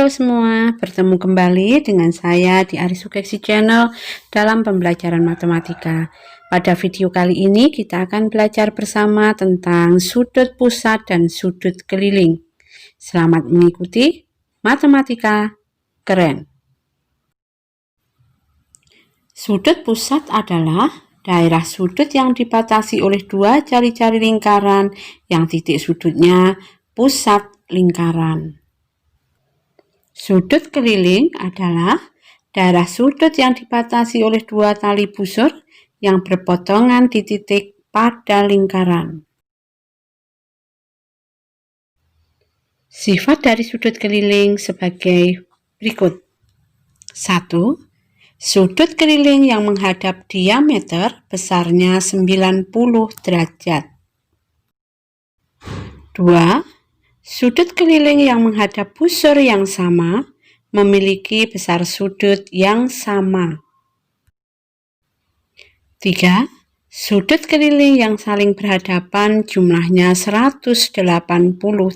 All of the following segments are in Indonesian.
Halo semua, bertemu kembali dengan saya di Arisukeksi Channel dalam pembelajaran matematika. Pada video kali ini kita akan belajar bersama tentang sudut pusat dan sudut keliling. Selamat mengikuti matematika keren. Sudut pusat adalah daerah sudut yang dibatasi oleh dua jari-jari lingkaran yang titik sudutnya pusat lingkaran. Sudut keliling adalah daerah sudut yang dibatasi oleh dua tali busur yang berpotongan di titik pada lingkaran. Sifat dari sudut keliling sebagai berikut. 1. Sudut keliling yang menghadap diameter besarnya 90 derajat. 2. Sudut keliling yang menghadap busur yang sama memiliki besar sudut yang sama. 3. Sudut keliling yang saling berhadapan jumlahnya 180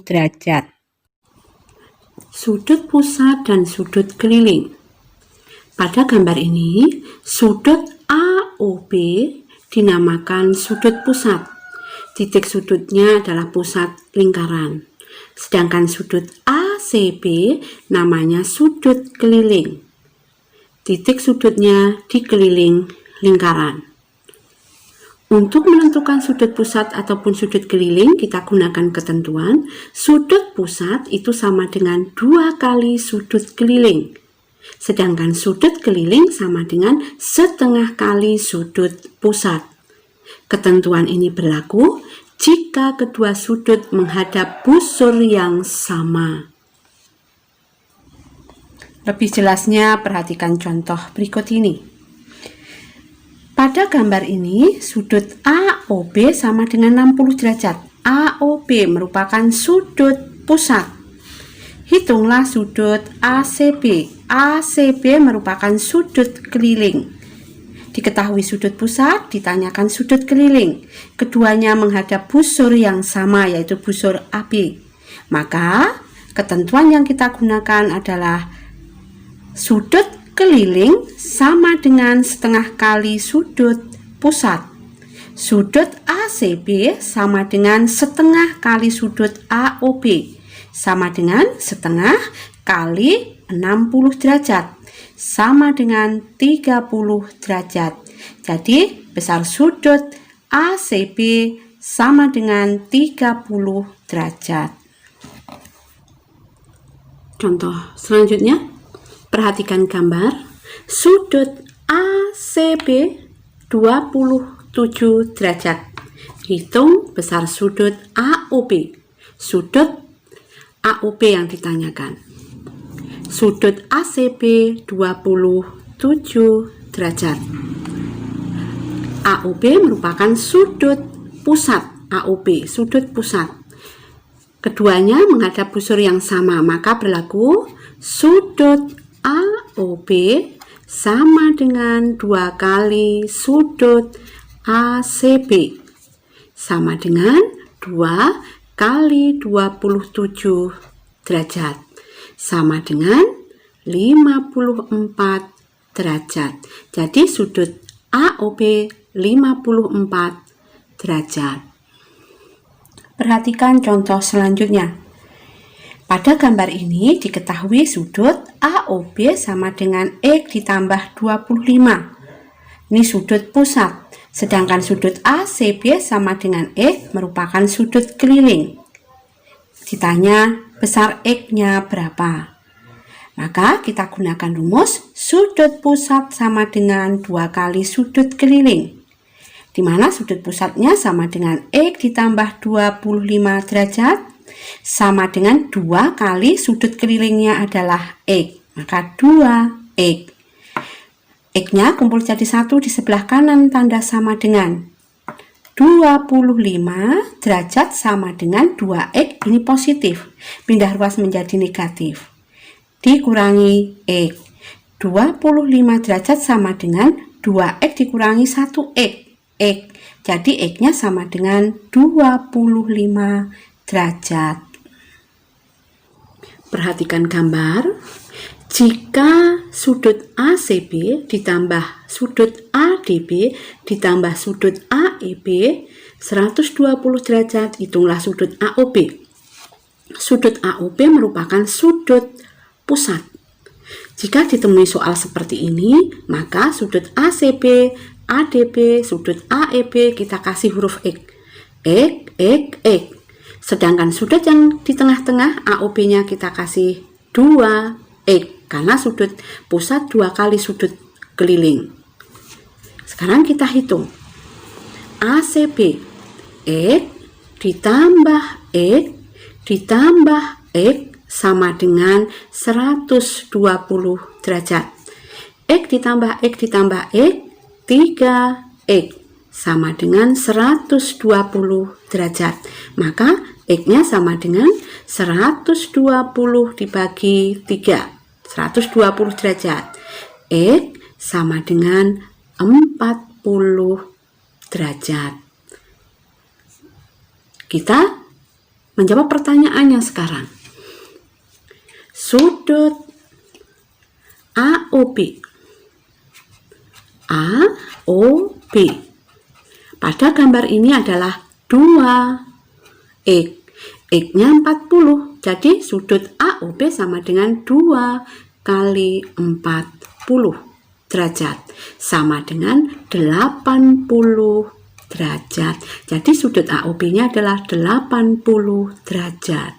derajat. Sudut pusat dan sudut keliling. Pada gambar ini, sudut AOB dinamakan sudut pusat. Titik sudutnya adalah pusat lingkaran. Sedangkan sudut ACB namanya sudut keliling. Titik sudutnya dikeliling lingkaran. Untuk menentukan sudut pusat ataupun sudut keliling, kita gunakan ketentuan sudut pusat itu sama dengan 2 kali sudut keliling. Sedangkan sudut keliling sama dengan setengah kali sudut pusat. Ketentuan ini berlaku jika kedua sudut menghadap busur yang sama. Lebih jelasnya, perhatikan contoh berikut ini. Pada gambar ini, sudut AOB sama dengan 60 derajat. AOB merupakan sudut pusat. Hitunglah sudut ACB. ACB merupakan sudut keliling. Diketahui sudut pusat, ditanyakan sudut keliling. Keduanya menghadap busur yang sama, yaitu busur AB. Maka, ketentuan yang kita gunakan adalah sudut keliling sama dengan setengah kali sudut pusat. Sudut ACB sama dengan setengah kali sudut AOB. Sama dengan setengah kali 60 derajat. Sama dengan 30 derajat. Jadi besar sudut ACB sama dengan 30 derajat. Contoh selanjutnya, perhatikan gambar. Sudut ACB 27 derajat. Hitung besar sudut AOB. Sudut AOB yang ditanyakan. Sudut ACB 27 derajat. AOB merupakan sudut pusat. AOB, sudut pusat. Keduanya menghadap busur yang sama, maka berlaku sudut AOB sama dengan 2 kali sudut ACB. Sama dengan 2 kali 27 derajat. Sama dengan 54 derajat. Jadi sudut AOB 54 derajat. Perhatikan contoh selanjutnya. Pada gambar ini diketahui sudut AOB sama dengan X ditambah 25. Ini sudut pusat. Sedangkan sudut ACB sama dengan X merupakan sudut keliling. Ditanya besar X-nya berapa? Maka kita gunakan rumus sudut pusat sama dengan 2 kali sudut keliling. Di mana sudut pusatnya sama dengan X ditambah 25 derajat sama dengan 2 kali sudut kelilingnya adalah X. Maka 2X. X-nya kumpul jadi 1 di sebelah kanan, tanda sama dengan 25 derajat sama dengan 2X, ini positif, pindah ruas menjadi negatif, dikurangi X. 25 derajat sama dengan 2X dikurangi 1X, X. Jadi X-nya sama dengan 25 derajat. Perhatikan gambar. Jika sudut ACB ditambah sudut ADB ditambah sudut AEB 120 derajat, hitunglah sudut AOB. Sudut AOB merupakan sudut pusat. Jika ditemui soal seperti ini, maka sudut ACB, ADB, sudut AEB kita kasih huruf X. X. Sedangkan sudut yang di tengah-tengah AOB-nya kita kasih 2X. Karena sudut pusat 2 kali sudut keliling. Sekarang kita hitung. ACB X ditambah X ditambah X sama dengan 120 derajat. X ditambah X ditambah X 3X sama dengan 120 derajat. Maka X-nya sama dengan 120 dibagi 3. 120 derajat. X sama dengan 40 derajat. Kita menjawab pertanyaannya sekarang. Sudut AOB. AOB. Pada gambar ini adalah 2X. X-nya 40. Jadi sudut AOB sama dengan 2 kali 40 derajat. Sama dengan 80 derajat. Jadi sudut AOB-nya adalah 80 derajat.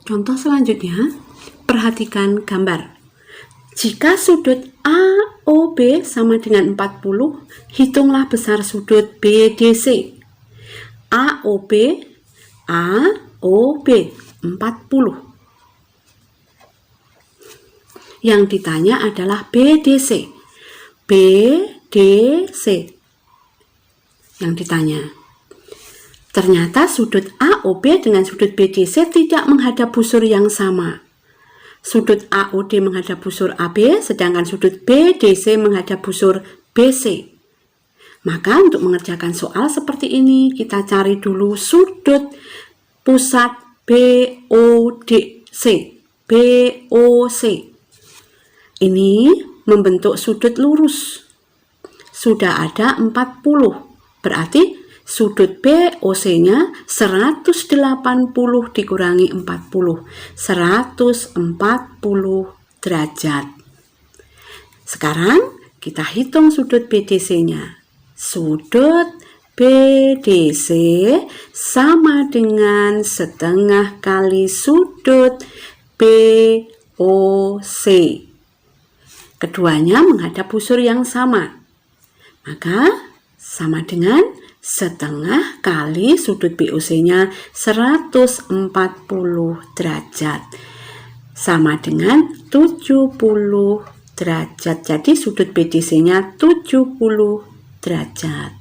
Contoh selanjutnya, perhatikan gambar. Jika sudut AOB sama dengan 40, hitunglah besar sudut BDC. AOB 40. Yang ditanya adalah BDC. Yang ditanya. Ternyata sudut AOB dengan sudut BDC tidak menghadap busur yang sama. Sudut AOD menghadap busur AB, sedangkan sudut BDC menghadap busur BC. Maka untuk mengerjakan soal seperti ini, kita cari dulu sudut pusat BOC. Ini membentuk sudut lurus. Sudah ada 40. Berarti sudut BOC-nya 180 dikurangi 40. 140 derajat. Sekarang kita hitung sudut BDC-nya. Sudut BDC sama dengan setengah kali sudut BOC. Keduanya menghadap busur yang sama. Maka sama dengan setengah kali sudut BOC-nya 140 derajat. Sama dengan 70 derajat. Jadi sudut BDC-nya 70 derajat.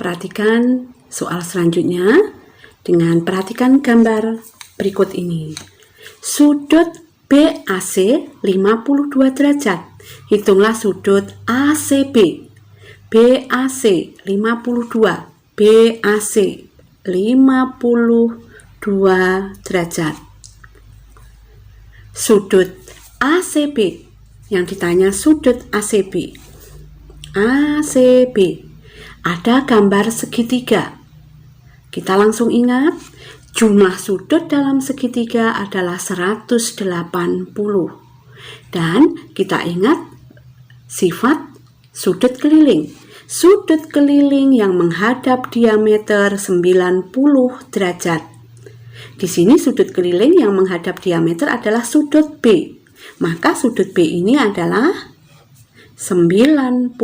Perhatikan soal selanjutnya dengan perhatikan gambar berikut ini. Sudut BAC 52 derajat. Hitunglah sudut ACB. BAC 52. BAC 52 derajat. Sudut ACB. Yang ditanya sudut ACB. ACB. Ada gambar segitiga. Kita langsung ingat, jumlah sudut dalam segitiga adalah 180. Dan kita ingat sifat sudut keliling. Sudut keliling yang menghadap diameter 90 derajat. Di sini sudut keliling yang menghadap diameter adalah sudut B. Maka sudut B ini adalah 90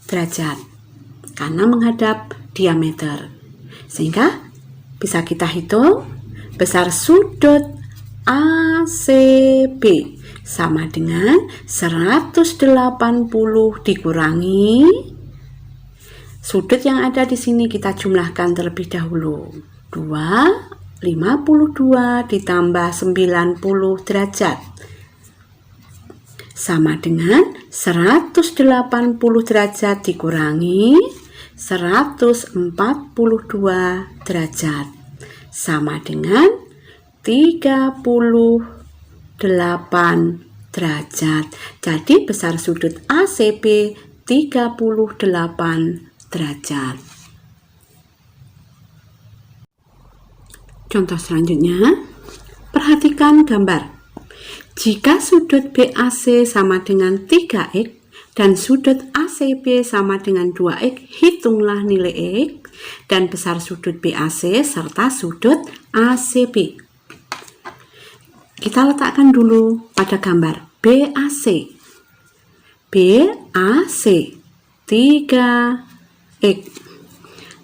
derajat. Karena menghadap diameter. Sehingga bisa kita hitung besar sudut ACB sama dengan 180 dikurangi sudut yang ada di sini, kita jumlahkan terlebih dahulu. 52 ditambah 90 derajat sama dengan 180 derajat dikurangi 142 derajat sama dengan 38 derajat. Jadi besar sudut ACB 38 derajat. Contoh selanjutnya, perhatikan gambar. Jika sudut BAC sama dengan 3x dan sudut ACB sama dengan 2x, hitunglah nilai x dan besar sudut BAC serta sudut ACB. Kita letakkan dulu pada gambar BAC. BAC 3x,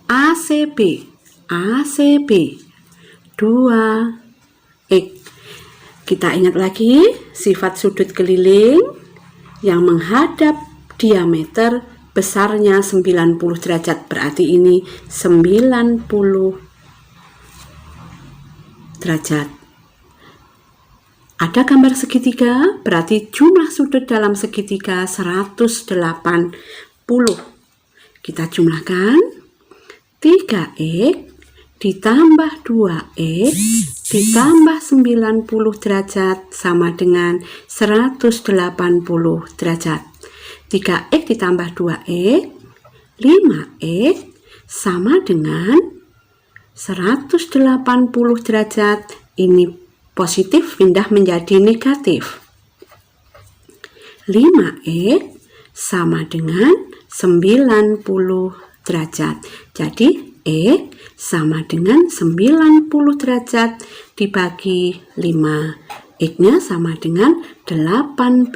ACB 2x. Kita ingat lagi sifat sudut keliling yang menghadap diameter besarnya 90 derajat, berarti ini 90 derajat. Ada gambar segitiga, berarti jumlah sudut dalam segitiga 180. Kita jumlahkan 3x ditambah 2x ditambah 90 derajat sama dengan 180 derajat. 3x ditambah 2x, 5x sama dengan 180 derajat. Ini positif pindah menjadi negatif. 5x sama dengan 90 derajat. Jadi X sama dengan 90 derajat dibagi 5. X-nya sama dengan 18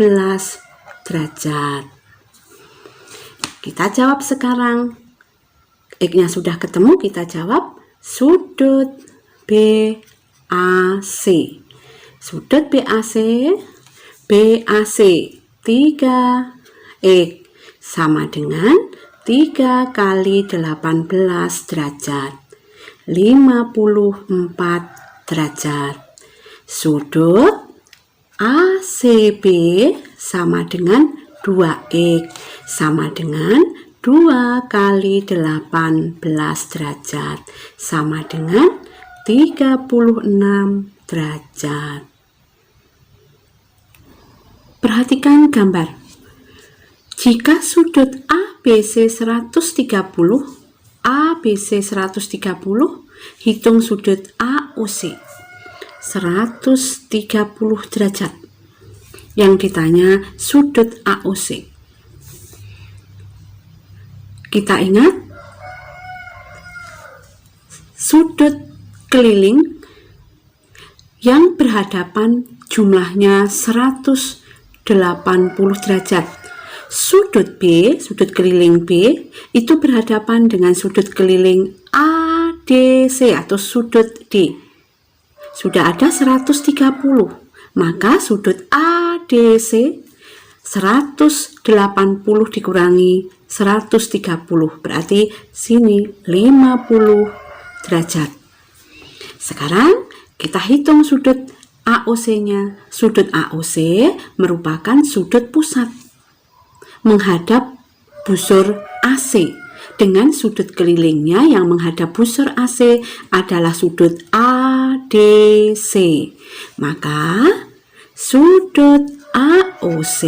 derajat. Kita jawab sekarang. X-nya sudah ketemu, kita jawab sudut BAC. Sudut BAC 3x sama dengan 3 kali 18 derajat, 54 derajat. Sudut ACB sama dengan 2x, sama dengan 2 kali 18 derajat, sama dengan 36 derajat. Perhatikan gambar. Jika sudut ABC 130, ABC 130, hitung sudut AOC 130 derajat. Yang ditanya sudut AOC. Kita ingat sudut keliling yang berhadapan jumlahnya 180 derajat. Sudut B, sudut keliling B, itu berhadapan dengan sudut keliling ADC atau sudut D. Sudah ada 130, maka sudut ADC 180 dikurangi 130, berarti sini 50 derajat. Sekarang kita hitung sudut AOC-nya. Sudut AOC merupakan sudut pusat menghadap busur AC, dengan sudut kelilingnya yang menghadap busur AC adalah sudut ADC. Maka sudut AOC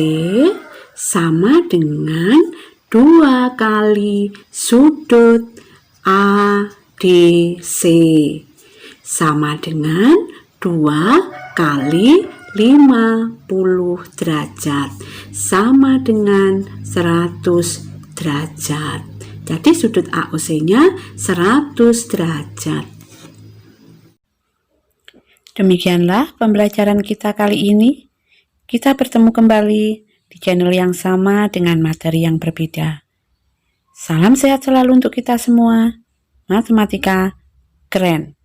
sama dengan 2 kali sudut ADC, sama dengan 2 kali 50 derajat, sama dengan 100 derajat. Jadi sudut AOC-nya 100 derajat. Demikianlah pembelajaran kita kali ini. Kita bertemu kembali di channel yang sama dengan materi yang berbeda. Salam sehat selalu untuk kita semua. Matematika keren.